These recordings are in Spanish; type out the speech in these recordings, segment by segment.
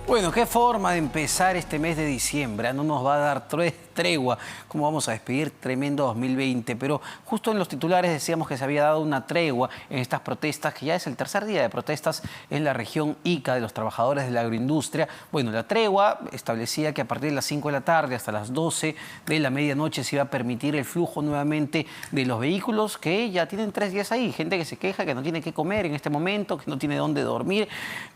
Bueno, qué forma de empezar este mes de diciembre. No nos va a dar tregua. ¿Cómo vamos a despedir tremendo 2020? Pero justo en los titulares decíamos que se había dado una tregua en estas protestas, que ya es el tercer día de protestas en la región Ica de los trabajadores de la agroindustria. Bueno, la tregua establecía que a partir de las 5 de la tarde hasta las 12 de la medianoche se iba a permitir el flujo nuevamente de los vehículos que ya tienen 3 días ahí. Gente que se queja que no tiene qué comer en este momento, que no tiene dónde dormir.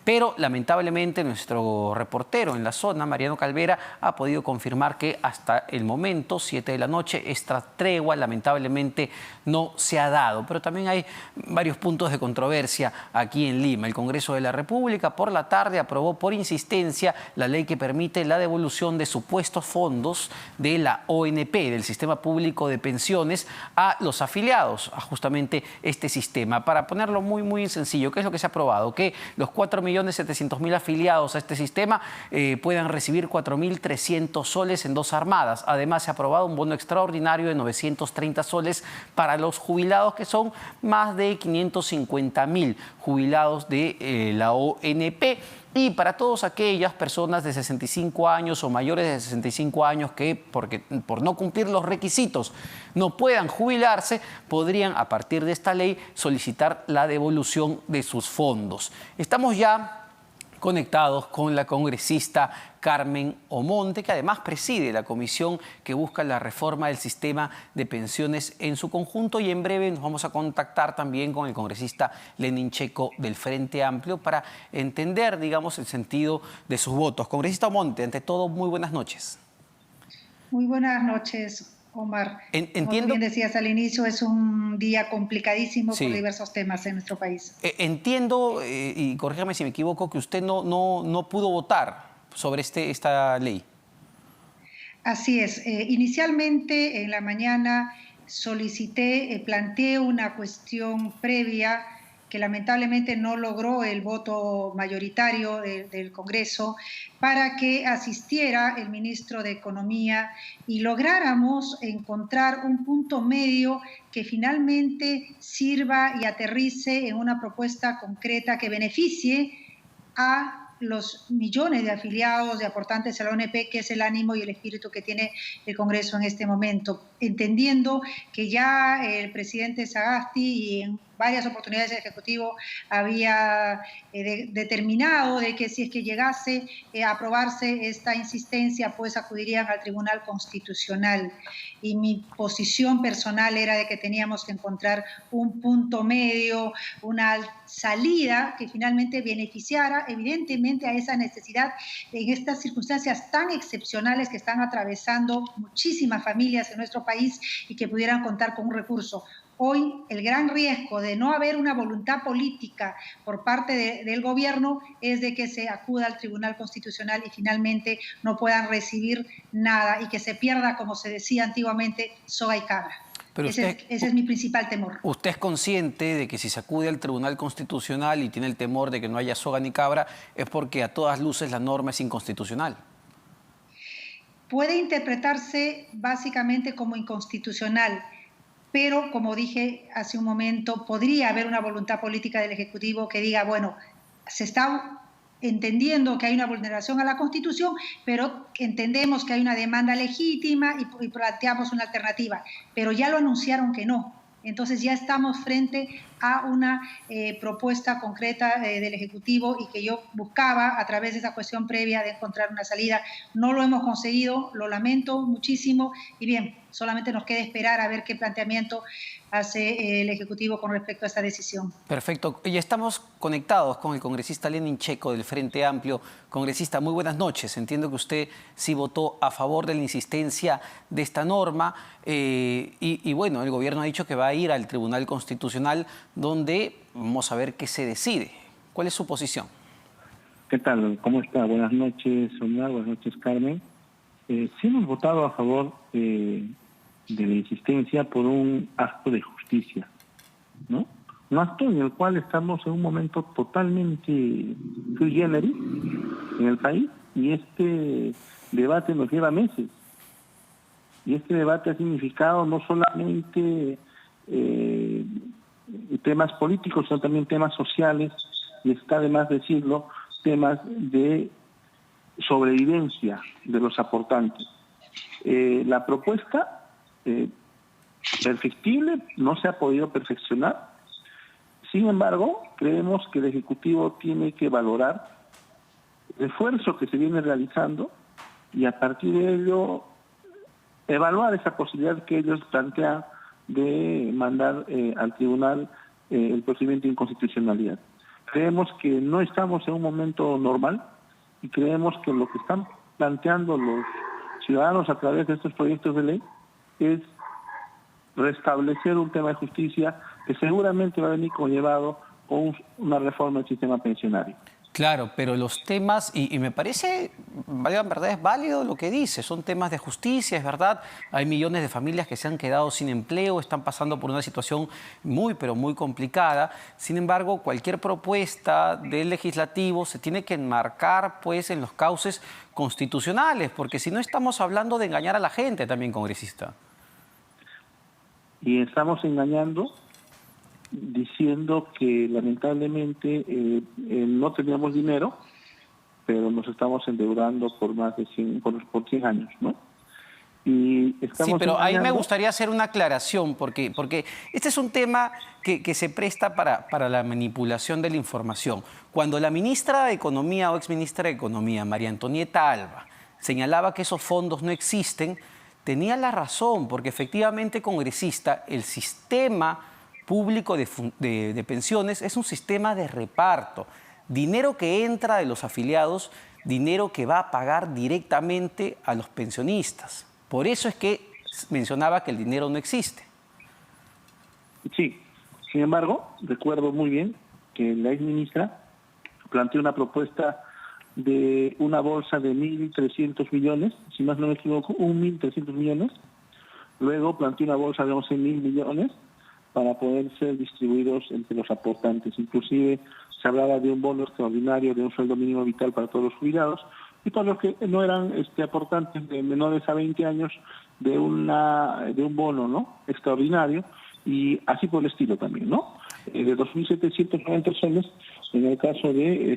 Pero lamentablemente nuestro reportero en la zona, Mariano Calvera, ha podido confirmar que hasta el momento, 7 de la noche, esta tregua lamentablemente no se ha dado. Pero también hay varios puntos de controversia aquí en Lima. El Congreso de la República por la tarde aprobó por insistencia la ley que permite la devolución de supuestos fondos de la ONP, del Sistema Público de Pensiones, a los afiliados a justamente este sistema. Para ponerlo muy sencillo, ¿qué es lo que se ha aprobado? Que los 4.700.000 afiliados a este sistema puedan recibir 4.300 soles en 2 armadas. Además, se ha aprobado un bono extraordinario de 930 soles para los jubilados, que son más de 550.000 jubilados de la ONP. Y para todas aquellas personas de 65 años o mayores de 65 años que por no cumplir los requisitos no puedan jubilarse, podrían a partir de esta ley solicitar la devolución de sus fondos. Estamos ya conectados con la congresista Carmen Omonte, que además preside la comisión que busca la reforma del sistema de pensiones en su conjunto, y en breve nos vamos a contactar también con el congresista Lenin Checo del Frente Amplio para entender, digamos, el sentido de sus votos. Congresista Omonte, ante todo, muy buenas noches. Muy buenas noches, Omar. Entiendo, como bien decías al inicio, es un día complicadísimo sí, por diversos temas en nuestro país. Entiendo, y corrígame si me equivoco, que usted no pudo votar sobre esta ley. Así es. Inicialmente, en la mañana, planteé una cuestión previa que lamentablemente no logró el voto mayoritario del Congreso, para que asistiera el ministro de Economía y lográramos encontrar un punto medio que finalmente sirva y aterrice en una propuesta concreta que beneficie a los millones de afiliados, de aportantes a la ONP, que es el ánimo y el espíritu que tiene el Congreso en este momento, entendiendo que ya el presidente Sagasti y en varias oportunidades el Ejecutivo había determinado de que si es que llegase a aprobarse esta insistencia, pues acudirían al Tribunal Constitucional. Y mi posición personal era de que teníamos que encontrar un punto medio, una salida que finalmente beneficiara evidentemente a esa necesidad en estas circunstancias tan excepcionales que están atravesando muchísimas familias en nuestro país y que pudieran contar con un recurso. Hoy el gran riesgo de no haber una voluntad política por parte del gobierno es de que se acuda al Tribunal Constitucional y finalmente no puedan recibir nada y que se pierda, como se decía antiguamente, soga y cabra. Ese es mi principal temor. ¿Usted es consciente de que si se acude al Tribunal Constitucional y tiene el temor de que no haya soga ni cabra, es porque a todas luces la norma es inconstitucional? Puede interpretarse básicamente como inconstitucional, pero como dije hace un momento, podría haber una voluntad política del Ejecutivo que diga, bueno, se está entendiendo que hay una vulneración a la Constitución, pero entendemos que hay una demanda legítima y planteamos una alternativa, pero ya lo anunciaron que no. Entonces ya estamos frente a una propuesta concreta del Ejecutivo y que yo buscaba a través de esa cuestión previa de encontrar una salida. No lo hemos conseguido, lo lamento muchísimo y bien, solamente nos queda esperar a ver qué planteamiento hace el Ejecutivo con respecto a esta decisión. Perfecto. Y estamos conectados con el congresista Lenin Checo del Frente Amplio. Congresista, muy buenas noches. Entiendo que usted sí votó a favor de la insistencia de esta norma y bueno, el gobierno ha dicho que va a ir al Tribunal Constitucional, donde vamos a ver qué se decide. ¿Cuál es su posición? ¿Qué tal? ¿Cómo está? Buenas noches, Omar. Buenas noches, Carmen. Sí hemos votado a favor de la insistencia por un acto de justicia, ¿no? Un acto en el cual estamos en un momento totalmente sui generis en el país y este debate nos lleva meses. Y este debate ha significado no solamente temas políticos, sino también temas sociales, y está de más decirlo, temas de sobrevivencia de los aportantes. La propuesta, perfectible, no se ha podido perfeccionar. Sin embargo, creemos que el Ejecutivo tiene que valorar el esfuerzo que se viene realizando y a partir de ello evaluar esa posibilidad que ellos plantean de mandar al tribunal el procedimiento de inconstitucionalidad. Creemos que no estamos en un momento normal y creemos que lo que están planteando los ciudadanos a través de estos proyectos de ley es restablecer un tema de justicia que seguramente va a venir conllevado con una reforma del sistema pensionario. Claro, pero los temas, y me parece, en verdad es válido lo que dice, son temas de justicia, es verdad, hay millones de familias que se han quedado sin empleo, están pasando por una situación muy, pero muy complicada. Sin embargo, cualquier propuesta del legislativo se tiene que enmarcar pues en los cauces constitucionales, porque si no estamos hablando de engañar a la gente también, congresista. Y estamos engañando diciendo que lamentablemente no teníamos dinero, pero nos estamos endeudando por más de 100 años, ¿no? Y estamos sí, pero ahí me engañando. gustaría hacer una aclaración, porque este es un tema que se presta para la manipulación de la información. Cuando la ministra de Economía o exministra de Economía, María Antonieta Alba, señalaba que esos fondos no existen, tenía la razón, porque efectivamente, congresista, el sistema público de pensiones es un sistema de reparto. Dinero que entra de los afiliados, dinero que va a pagar directamente a los pensionistas. Por eso es que mencionaba que el dinero no existe. Sí, sin embargo, recuerdo muy bien que la exministra planteó una propuesta de una bolsa de 1.300 millones, si más no me equivoco, 1.300 millones. Luego planteó una bolsa de 11.000 millones para poder ser distribuidos entre los aportantes. Inclusive se hablaba de un bono extraordinario, de un sueldo mínimo vital para todos los jubilados, y para los que no eran aportantes de menores a 20 años, de un bono, ¿no?, extraordinario, y así por el estilo también, ¿no? De 2.790 soles, en el caso de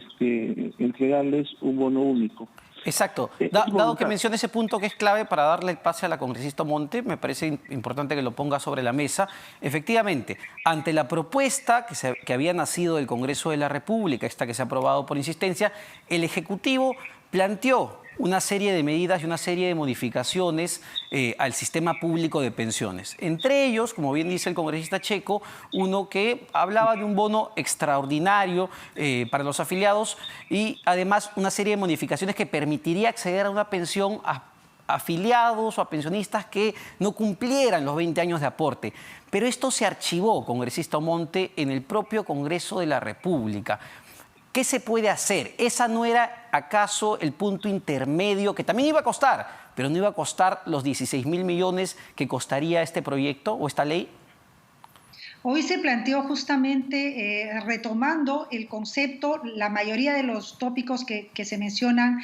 entregarles un bono único. Exacto. Dado que menciona ese punto que es clave para darle el pase a la congresista Monte, me parece importante que lo ponga sobre la mesa. Efectivamente, ante la propuesta que había nacido del Congreso de la República, esta que se ha aprobado por insistencia, el Ejecutivo planteó una serie de medidas y una serie de modificaciones al sistema público de pensiones. Entre ellos, como bien dice el congresista Checo, uno que hablaba de un bono extraordinario para los afiliados y además una serie de modificaciones que permitiría acceder a una pensión a afiliados o a pensionistas que no cumplieran los 20 años de aporte. Pero esto se archivó, congresista Monte, en el propio Congreso de la República. ¿Qué se puede hacer? ¿Esa no era acaso el punto intermedio que también iba a costar, pero no iba a costar los 16.000 millones que costaría este proyecto o esta ley? Hoy se planteó justamente retomando el concepto, la mayoría de los tópicos que se mencionan,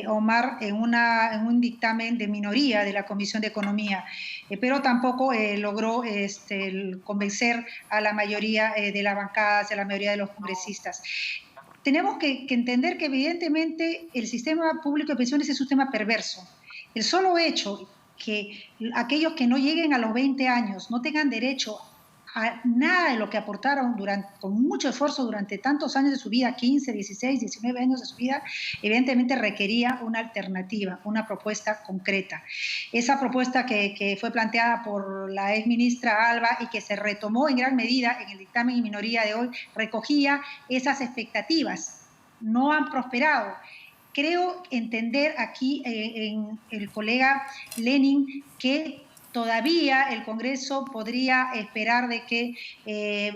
Omar, en un dictamen de minoría de la Comisión de Economía, pero tampoco logró convencer a la mayoría de las bancadas, a la mayoría de los congresistas. Tenemos que entender que evidentemente el sistema público de pensiones es un sistema perverso. El solo hecho que aquellos que no lleguen a los 20 años no tengan derecho a nada de lo que aportaron con mucho esfuerzo durante tantos años de su vida, 15, 16, 19 años de su vida, evidentemente requería una alternativa, una propuesta concreta. Esa propuesta que fue planteada por la exministra Alba y que se retomó en gran medida en el dictamen en minoría de hoy, recogía esas expectativas. No han prosperado. Creo entender aquí en el colega Lenin que todavía el Congreso podría esperar de que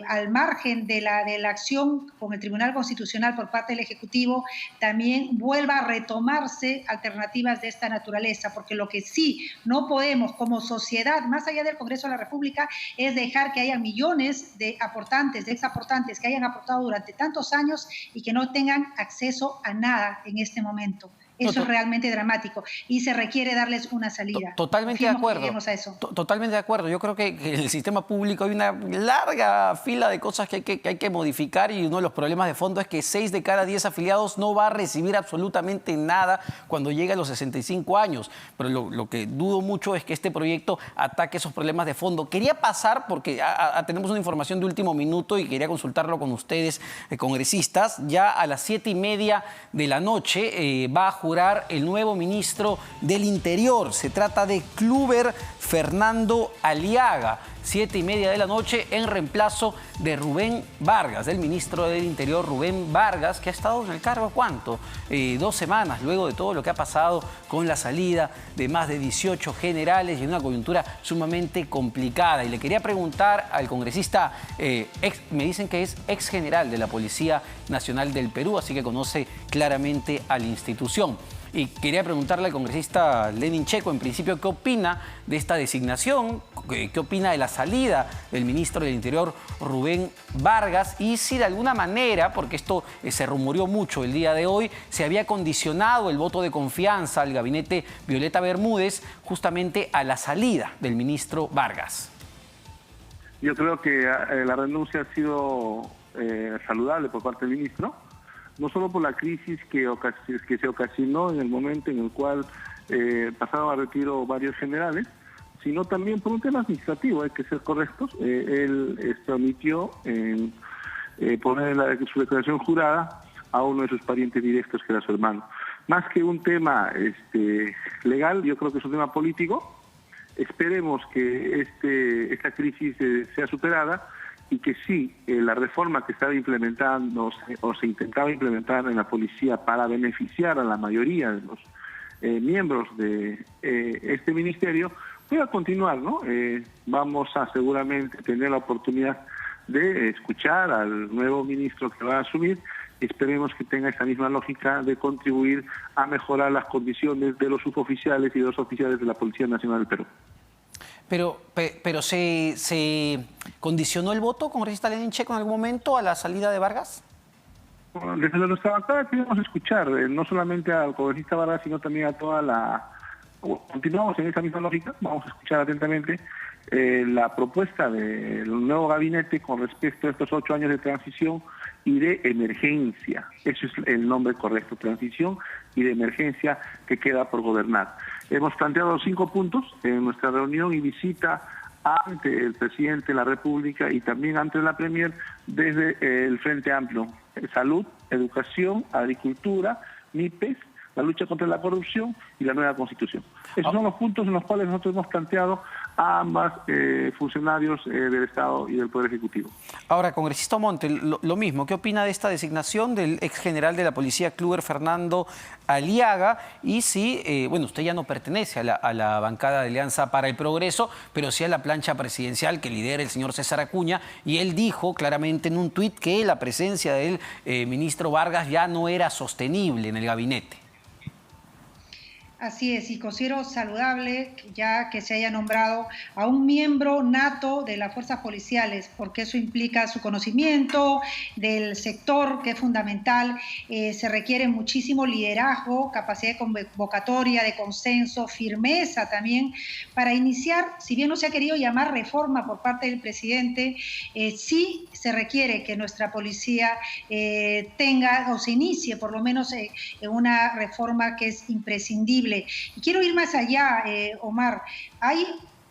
al margen de la acción con el Tribunal Constitucional por parte del Ejecutivo también vuelva a retomarse alternativas de esta naturaleza, porque lo que sí no podemos como sociedad, más allá del Congreso de la República, es dejar que haya millones de aportantes, de exaportantes que hayan aportado durante tantos años y que no tengan acceso a nada en este momento. No, Eso es realmente dramático y se requiere darles una salida. Totalmente de Confiemos que acuerdo. lleguemos a eso. Totalmente de acuerdo. Yo creo que en el sistema público hay una larga fila de cosas que hay que modificar, y uno de los problemas de fondo es que 6 de cada 10 afiliados no va a recibir absolutamente nada cuando llegue a los 65 años. Pero lo que dudo mucho es que este proyecto ataque esos problemas de fondo. Quería pasar, porque tenemos una información de último minuto y quería consultarlo con ustedes, congresistas. Ya a las 7:30 de la noche va a jurar el nuevo ministro del Interior. Se trata de Kluber Fernando Aliaga. 7:30 de la noche, en reemplazo de Rubén Vargas, del ministro del Interior Rubén Vargas, que ha estado en el cargo, ¿cuánto? 2 semanas, luego de todo lo que ha pasado con la salida de más de 18 generales y en una coyuntura sumamente complicada. Y le quería preguntar al congresista, me dicen que es ex general de la Policía Nacional del Perú, así que conoce claramente a la institución. Y quería preguntarle al congresista Lenin Checo, en principio, ¿qué opina de esta designación? ¿Qué opina de la salida del ministro del Interior, Rubén Vargas? Y si de alguna manera, porque esto se rumoreó mucho el día de hoy, se había condicionado el voto de confianza al gabinete Violeta Bermúdez justamente a la salida del ministro Vargas. Yo creo que la renuncia ha sido saludable por parte del ministro, no solo por la crisis que se ocasionó en el momento en el cual pasaron a retiro varios generales, sino también por un tema administrativo, hay que ser correctos. Él omitió poner en su declaración jurada a uno de sus parientes directos, que era su hermano. Más que un tema legal, yo creo que es un tema político. Esperemos que esta crisis sea superada y que sí, la reforma que estaba implementando o se intentaba implementar en la policía para beneficiar a la mayoría de los miembros de este ministerio pueda continuar, ¿no? Vamos a seguramente tener la oportunidad de escuchar al nuevo ministro que va a asumir. Esperemos que tenga esa misma lógica de contribuir a mejorar las condiciones de los suboficiales y de los oficiales de la Policía Nacional del Perú. Pero ¿se condicionó el voto, congresista Lenin Checo, en algún momento a la salida de Vargas? Bueno, desde nuestra bancada queremos escuchar no solamente al congresista Vargas, sino también a toda la... Continuamos en esa misma lógica, vamos a escuchar atentamente la propuesta del nuevo gabinete con respecto a estos 8 años de transición y de emergencia. Eso es el nombre correcto, transición y de emergencia que queda por gobernar. Hemos planteado 5 puntos en nuestra reunión y visita ante el presidente de la República y también ante la Premier desde el Frente Amplio. Salud, educación, agricultura, MIPES, la lucha contra la corrupción y la nueva Constitución. Esos son los puntos en los cuales nosotros hemos planteado a ambas funcionarios del Estado y del Poder Ejecutivo. Ahora, congresista Monte, lo mismo, ¿qué opina de esta designación del ex general de la policía, Kluber Fernando Aliaga? Y si, bueno, usted ya no pertenece a la bancada de Alianza para el Progreso, pero sí a la plancha presidencial que lidera el señor César Acuña, y él dijo claramente en un tuit que la presencia del ministro Vargas ya no era sostenible en el gabinete. Así es, y considero saludable ya que se haya nombrado a un miembro nato de las fuerzas policiales, porque eso implica su conocimiento del sector, que es fundamental. Se requiere muchísimo liderazgo, capacidad de convocatoria, de consenso, firmeza también, para iniciar, si bien no se ha querido llamar reforma por parte del presidente, sí se requiere que nuestra policía tenga o se inicie por lo menos en una reforma que es imprescindible. Y quiero ir más allá, Omar. Hay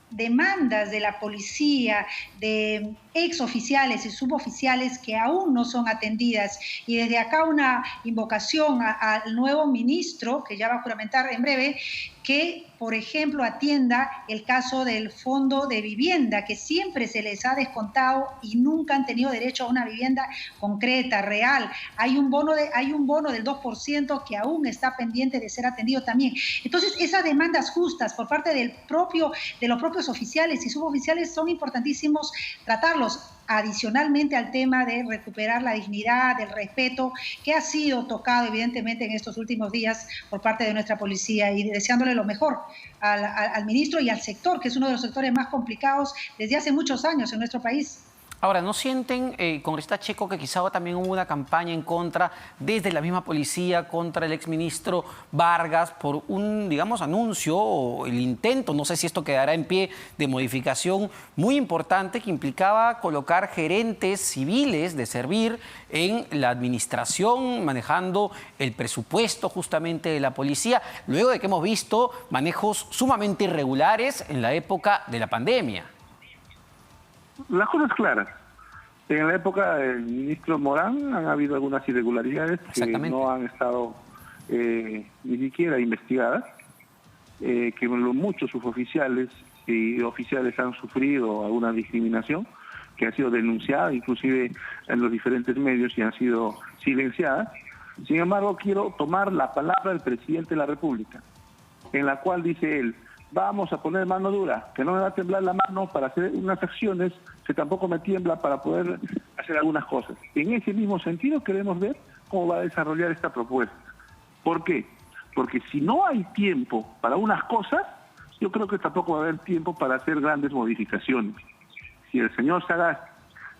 demandas de la policía, de exoficiales y suboficiales que aún no son atendidas. Y desde acá una invocación al nuevo ministro, que ya va a juramentar en breve, que, por ejemplo, atienda el caso del fondo de vivienda, que siempre se les ha descontado y nunca han tenido derecho a una vivienda concreta, real. Hay un bono del 2% que aún está pendiente de ser atendido también. Entonces, esas demandas justas por parte de los propios oficiales y suboficiales son importantísimos tratarlos, adicionalmente al tema de recuperar la dignidad, el respeto, que ha sido tocado evidentemente en estos últimos días por parte de nuestra policía, y deseándole lo mejor al ministro y al sector, que es uno de los sectores más complicados desde hace muchos años en nuestro país. Ahora, ¿no sienten, congresista Checo, que quizá también hubo una campaña en contra, desde la misma policía, contra el exministro Vargas, por un, digamos, anuncio o el intento, no sé si esto quedará en pie, de modificación muy importante que implicaba colocar gerentes civiles de servir en la administración, manejando el presupuesto justamente de la policía, luego de que hemos visto manejos sumamente irregulares en la época de la pandemia? Las cosas claras. En la época del ministro Morán han habido algunas irregularidades que no han estado ni siquiera investigadas, que muchos suboficiales y oficiales han sufrido alguna discriminación que ha sido denunciada inclusive en los diferentes medios y han sido silenciadas. Sin embargo, quiero tomar la palabra del presidente de la República, en la cual dice él: vamos a poner mano dura, que no me va a temblar la mano para hacer unas acciones que tampoco me tiembla para poder hacer algunas cosas. En ese mismo sentido queremos ver cómo va a desarrollar esta propuesta. ¿Por qué? Porque si no hay tiempo para unas cosas, yo creo que tampoco va a haber tiempo para hacer grandes modificaciones. Si el señor Sagasti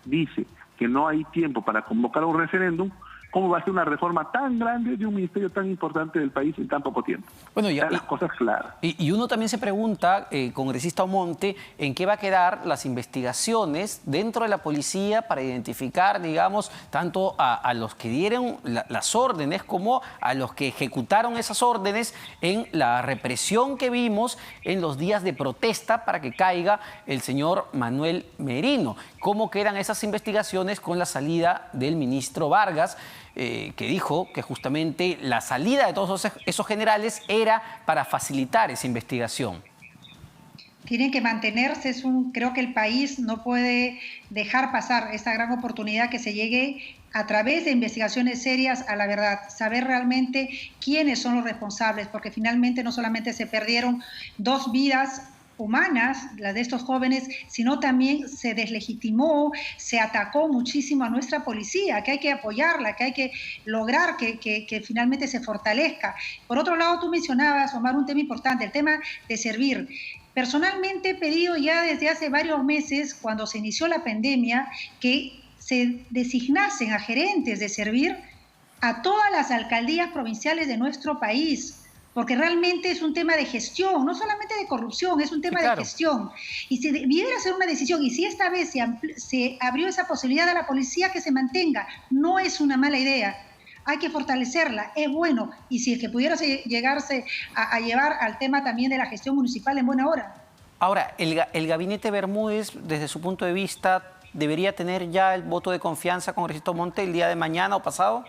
dice que no hay tiempo para convocar un referéndum, ¿cómo va a ser una reforma tan grande de un ministerio tan importante del país en tan poco tiempo? Bueno, las cosas claras. Y uno también se pregunta, congresista Omonte, ¿en qué va a quedar las investigaciones dentro de la policía para identificar, digamos, tanto a los que dieron las órdenes como a los que ejecutaron esas órdenes en la represión que vimos en los días de protesta para que caiga el señor Manuel Merino? ¿Cómo quedan esas investigaciones con la salida del ministro Vargas? Que dijo que justamente la salida de todos esos generales era para facilitar esa investigación. Tienen que mantenerse, creo que el país no puede dejar pasar esta gran oportunidad que se llegue a través de investigaciones serias a la verdad, saber realmente quiénes son los responsables, porque finalmente no solamente se perdieron 2 vidas humanas, las de estos jóvenes, sino también se deslegitimó, se atacó muchísimo a nuestra policía, que hay que apoyarla, que hay que lograr que finalmente se fortalezca. Por otro lado, tú mencionabas, Omar, un tema importante, el tema de servir. Personalmente he pedido ya desde hace varios meses, cuando se inició la pandemia, que se designasen a gerentes de servir a todas las alcaldías provinciales de nuestro país, porque realmente es un tema de gestión, no solamente de corrupción, es un tema de gestión. Y si debiera ser una decisión, y si esta vez se abrió esa posibilidad a la policía, que se mantenga, no es una mala idea. Hay que fortalecerla, es bueno. Y si es que pudiera llegarse a llevar al tema también de la gestión municipal, en buena hora. Ahora, el gabinete Bermúdez, desde su punto de vista, ¿debería tener ya el voto de confianza, congresista Omonte, el día de mañana o pasado?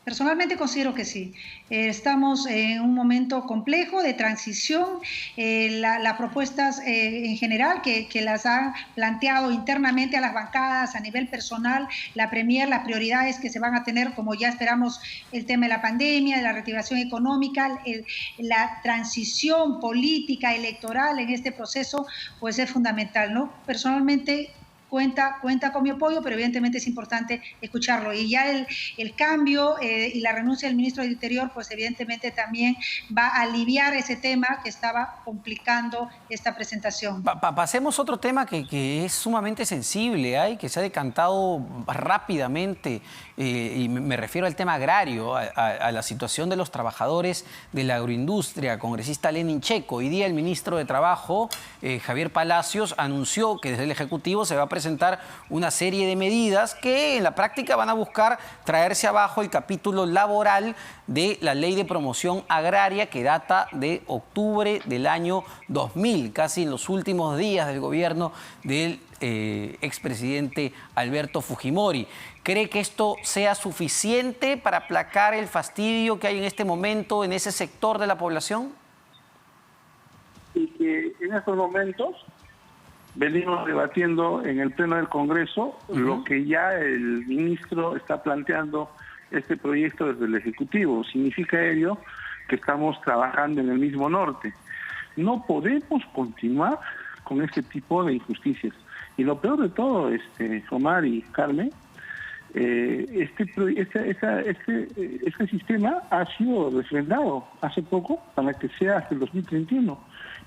Personalmente considero que sí. Estamos en un momento complejo de transición. Las propuestas en general que las han planteado internamente a las bancadas a nivel personal, la Premier, las prioridades que se van a tener, como ya esperamos, el tema de la pandemia, de la reactivación económica, la transición política, electoral en este proceso, pues es fundamental, ¿no? Personalmente cuenta con mi apoyo, pero evidentemente es importante escucharlo. Y ya el cambio y la renuncia del ministro del Interior, pues evidentemente también va a aliviar ese tema que estaba complicando esta presentación. Pasemos a otro tema que es sumamente sensible, y que se ha decantado rápidamente, y me refiero al tema agrario, a la situación de los trabajadores de la agroindustria. Congresista Lenin Checo, hoy día el ministro de Trabajo, Javier Palacios, anunció que desde el Ejecutivo se va a presentar una serie de medidas que en la práctica van a buscar traerse abajo el capítulo laboral de la Ley de Promoción Agraria, que data de octubre del año 2000, casi en los últimos días del gobierno del expresidente Alberto Fujimori. ¿Cree que esto sea suficiente para aplacar el fastidio que hay en este momento en ese sector de la población? Y que en estos momentos venimos debatiendo en el Pleno del Congreso lo que ya el ministro está planteando, este proyecto desde el Ejecutivo. Significa ello que estamos trabajando en el mismo norte. No podemos continuar con este tipo de injusticias. Y lo peor de todo, Omar y Carmen, este sistema ha sido refrendado hace poco para que sea hasta el 2031.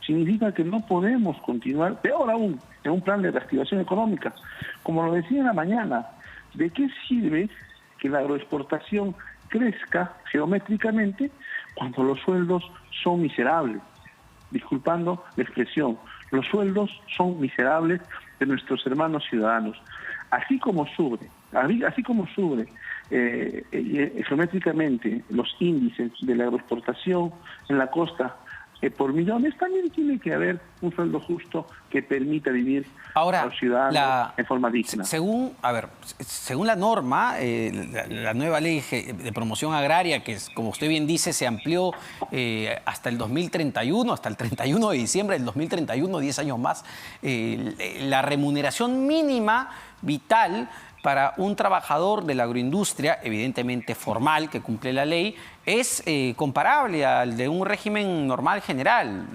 Significa que no podemos continuar, peor aún, en un plan de reactivación económica. Como lo decía en la mañana, ¿de qué sirve que la agroexportación crezca geométricamente cuando los sueldos son miserables? Disculpando la expresión, los sueldos son miserables de nuestros hermanos ciudadanos. Así como sube geométricamente los índices de la agroexportación en la costa por millones, también tiene que haber un sueldo justo que permita vivir a los ciudadanos en forma digna. Según la norma, la nueva ley de promoción agraria, que como usted bien dice, se amplió hasta el 2031, hasta el 31 de diciembre del 2031, 10 años más, la remuneración mínima vital para un trabajador de la agroindustria, evidentemente formal, que cumple la ley, es comparable al de un régimen normal general,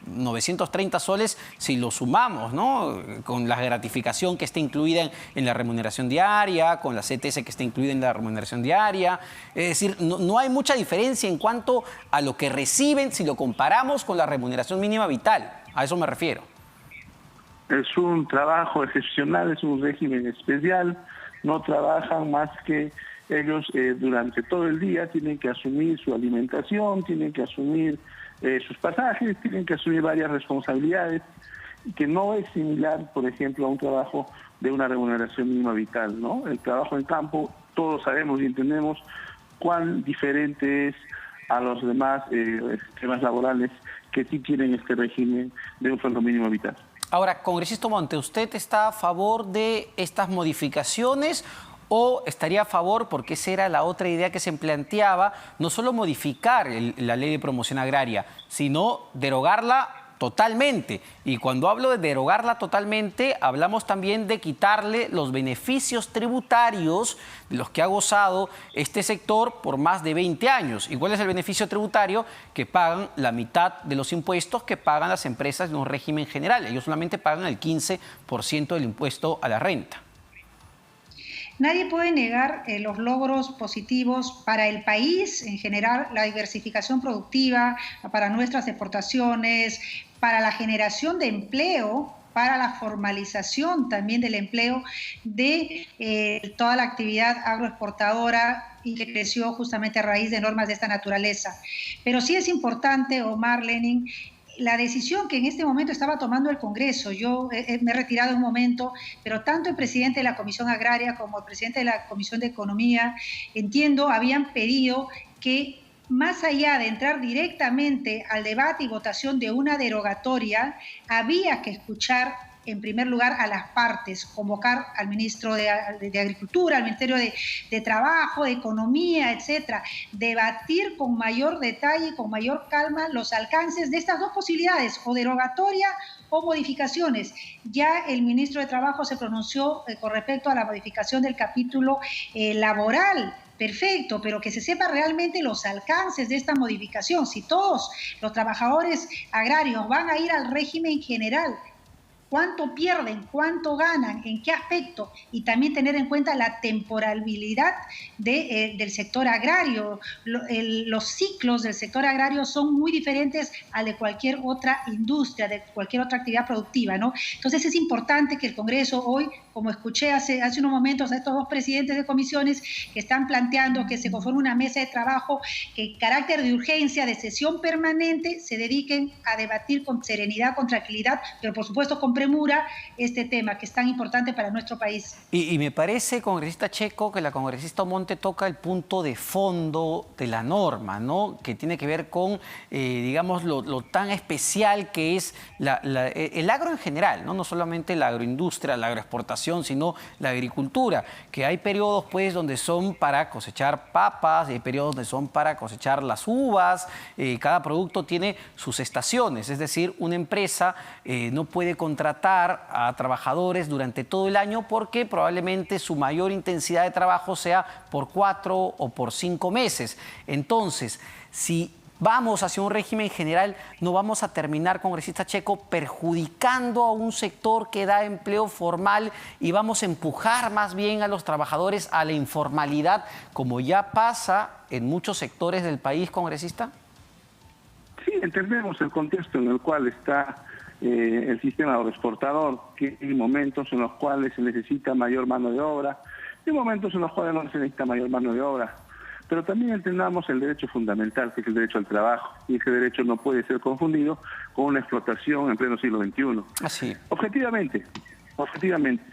930 soles si lo sumamos, ¿no? Con la gratificación que está incluida en la remuneración diaria, con la CTS que está incluida en la remuneración diaria. Es decir, no hay mucha diferencia en cuanto a lo que reciben si lo comparamos con la remuneración mínima vital. A eso me refiero. Es un trabajo excepcional, es un régimen especial, no trabajan más que ellos durante todo el día, tienen que asumir su alimentación, tienen que asumir sus pasajes, tienen que asumir varias responsabilidades, que no es similar, por ejemplo, a un trabajo de una remuneración mínima vital, ¿no? El trabajo en campo, todos sabemos y entendemos cuán diferente es a los demás temas laborales que sí tienen este régimen de un sueldo mínimo vital. Ahora, congresista Monte, ¿usted está a favor de estas modificaciones o estaría a favor, porque esa era la otra idea que se planteaba, no solo modificar la ley de promoción agraria, sino derogarla totalmente? Y cuando hablo de derogarla totalmente, hablamos también de quitarle los beneficios tributarios de los que ha gozado este sector por más de 20 años. ¿Y cuál es el beneficio tributario? Que pagan la mitad de los impuestos que pagan las empresas de un régimen general. Ellos solamente pagan el 15% del impuesto a la renta. Nadie puede negar los logros positivos para el país en general, la diversificación productiva, para nuestras exportaciones, para la generación de empleo, para la formalización también del empleo de toda la actividad agroexportadora y que creció justamente a raíz de normas de esta naturaleza. Pero sí es importante, Omar, Lenin, la decisión que en este momento estaba tomando el Congreso. Yo me he retirado un momento, pero tanto el presidente de la Comisión Agraria como el presidente de la Comisión de Economía, entiendo, habían pedido que más allá de entrar directamente al debate y votación de una derogatoria, había que escuchar en primer lugar a las partes, convocar al ministro de Agricultura, al Ministerio de Trabajo, de Economía, etcétera, debatir con mayor detalle y con mayor calma los alcances de estas dos posibilidades, o derogatoria o modificaciones. Ya el ministro de Trabajo se pronunció con respecto a la modificación del capítulo laboral. Perfecto, pero que se sepa realmente los alcances de esta modificación. Si todos los trabajadores agrarios van a ir al régimen general, cuánto pierden, cuánto ganan, en qué aspecto, y también tener en cuenta la temporalidad del sector agrario. Los ciclos del sector agrario son muy diferentes al de cualquier otra industria, de cualquier otra actividad productiva, ¿no? Entonces es importante que el Congreso hoy, como escuché hace unos momentos a estos dos presidentes de comisiones que están planteando que se conforme una mesa de trabajo que en carácter de urgencia, de sesión permanente, se dediquen a debatir con serenidad, con tranquilidad, pero por supuesto con premura este tema que es tan importante para nuestro país. Y me parece, congresista Checo, que la congresista Monte toca el punto de fondo de la norma, ¿no? Que tiene que ver con, digamos, lo tan especial que es el agro en general, ¿no? No solamente la agroindustria, la agroexportación, sino la agricultura, que hay periodos, pues, donde son para cosechar papas, y hay periodos donde son para cosechar las uvas. Cada producto tiene sus estaciones, es decir, una empresa no puede contratar a trabajadores durante todo el año porque probablemente su mayor intensidad de trabajo sea por 4 o por 5 meses. Entonces, si vamos hacia un régimen general, no vamos a terminar, congresista Checo, perjudicando a un sector que da empleo formal y vamos a empujar más bien a los trabajadores a la informalidad, como ya pasa en muchos sectores del país, congresista? Sí, entendemos el contexto en el cual está el sistema agroexportador, que hay momentos en los cuales se necesita mayor mano de obra, y momentos en los cuales no se necesita mayor mano de obra. Pero también entendamos el derecho fundamental, que es el derecho al trabajo, y ese derecho no puede ser confundido con una explotación en pleno siglo XXI. Así. Objetivamente,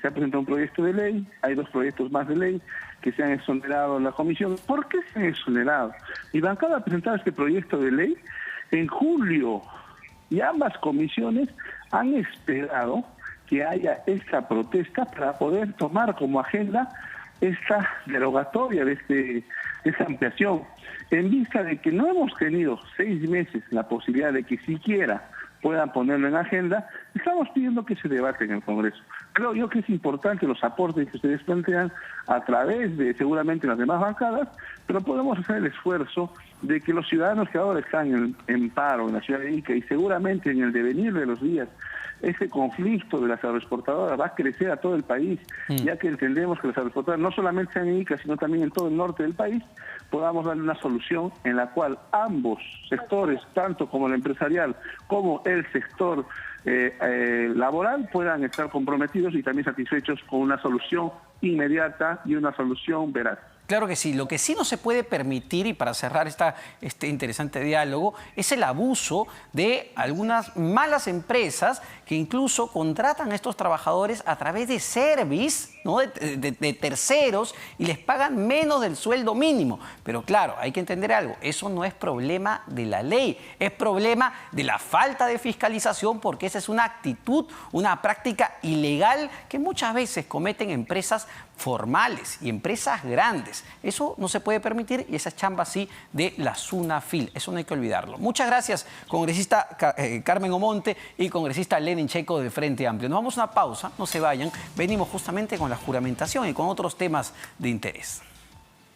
se ha presentado un proyecto de ley, hay 2 proyectos más de ley que se han exonerado en la comisión. ¿Por qué se han exonerado? Mi bancada ha presentado este proyecto de ley en julio, y ambas comisiones han esperado que haya esta protesta para poder tomar como agenda esta derogatoria de esta ampliación, en vista de que no hemos tenido 6 meses la posibilidad de que siquiera puedan ponerlo en agenda. Estamos pidiendo que se debate en el Congreso. Creo yo que es importante los aportes que ustedes plantean a través de seguramente las demás bancadas, pero podemos hacer el esfuerzo de que los ciudadanos que ahora están en paro en la ciudad de Ica, y seguramente en el devenir de los días, este conflicto de las agroexportadoras va a crecer a todo el país, ya que entendemos que las agroexportadoras no solamente sean en Ica, sino también en todo el norte del país, podamos darle una solución en la cual ambos sectores, tanto como el empresarial como el sector laboral, puedan estar comprometidos y también satisfechos con una solución inmediata y una solución veraz. Claro que sí. Lo que sí no se puede permitir, y para cerrar este interesante diálogo, es el abuso de algunas malas empresas que incluso contratan a estos trabajadores a través de service, ¿no? de terceros, y les pagan menos del sueldo mínimo. Pero claro, hay que entender algo, eso no es problema de la ley, es problema de la falta de fiscalización, porque esa es una actitud, una práctica ilegal que muchas veces cometen empresas formales y empresas grandes. Eso no se puede permitir, y esa es chamba sí de la SUNAFIL. Eso no hay que olvidarlo. Muchas gracias, congresista Carmen Omonte y congresista Lenin Checo del Frente Amplio. Nos vamos a una pausa, no se vayan. Venimos justamente con la juramentación y con otros temas de interés.